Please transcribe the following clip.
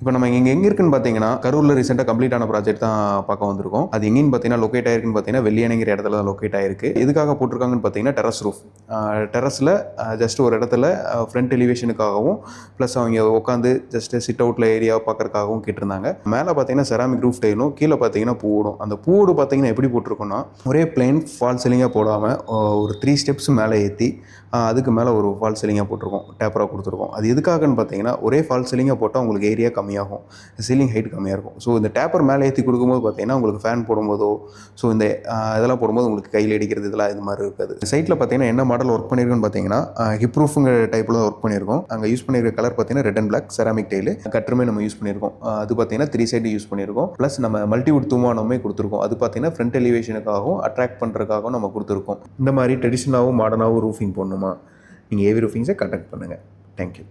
இப்போ நம்ம இங்கே எங்கே இருக்குன்னு பார்த்தீங்கன்னா கரூரில் ரீசெண்டாக கம்ப்ளீட் ஆன ப்ராஜெக்ட் தான் பார்க்க வந்திருக்கோம். அது எங்கேன்னு பார்த்தீங்கன்னா லொக்கேட் ஆயிருக்குன்னு பார்த்தீங்கன்னா வெள்ளியணைங்கிற இடத்துல தான் லொக்கேட் ஆயிருக்கு. எதுக்காக போட்டிருக்காங்கன்னு பார்த்தீங்கன்னா டெரஸ் ரூஃப். டெரஸில் ஜஸ்ட் ஒரு இடத்துல ஃப்ரண்ட் எலிவேஷனுக்காகவும் ப்ளஸ் அவங்க உட்காந்து ஜஸ்ட் சிட் அவுட்டில் ஏரியாவை பார்க்கறதுக்காகவும் கேட்டிருந்தாங்க. மேலே பார்த்தீங்கன்னா செராமிக் ரூஃப் டைலும் கீழே பார்த்தீங்கன்னா பூவோடும். அந்த பூவோடு பார்த்தீங்கன்னா எப்படி போட்டிருக்கோன்னா ஒரே பிளைன் ஃபால் சீலிங்காக போடாமல் ஒரு 3 ஸ்டெப்ஸ் மேலே ஏற்றி அதுக்கு மேலே ஒரு ஃபால் சீலிங்காக போட்டிருக்கோம், டேப்பராக கொடுத்துருக்கோம். அது எதுக்காகன்னு பார்த்தீங்கன்னா ஒரே ஃபால் சீலிங்காக போட்டால் உங்களுக்கு ஏரியா கம்மியாகும், சீலிங் ஹைட் கம்மியாக இருக்கும். ஸோ இந்த டேப்பர் மேலே ஏற்றி கொடுக்கும்போது பார்த்தீங்கன்னா உங்களுக்கு ஃபேன் போடும்போதோ ஸோ இந்த இதெல்லாம் போடும்போது உங்களுக்கு கையில் அடிக்கிறது இதெல்லாம் இது மாதிரி இருக்காது. சைட்டில் பார்த்தீங்கன்னா என்ன மாடல் ஒர்க் பண்ணியிருக்குன்னு பார்த்தீங்கன்னா ஹிப் ப்ரூஃபுங்கிற டைப்பில் தான் ஒர்க் பண்ணியிருக்கோம். அங்கே யூஸ் பண்ணியிருக்க கலர் பார்த்தீங்கன்னா red and black ceramic tile கட்டருமே நம்ம யூஸ் பண்ணியிருக்கோம். அது பார்த்தீங்கன்னா 3 சைடு யூஸ் பண்ணியிருக்கோம். ப்ளஸ் நம்ம மல்டிவுட் தூமானமே கொடுத்துருக்கோம். அது பார்த்தீங்கன்னா ஃப்ரண்ட் எலிவேஷனுக்காகவும் அட்ராக்ட் பண்ணுறதுக்காகவும் நம்ம கொடுத்துருக்கோம். இந்த மாதிரி ட்ரெடிஷ்னலாகவும் மாடர்னாகவும் ரூஃபிங் போடணுமா, நீங்கள் ஏவி ரூஃபிங்ஸை கான்டாக்ட் பண்ணுங்கள். தேங்க்யூ.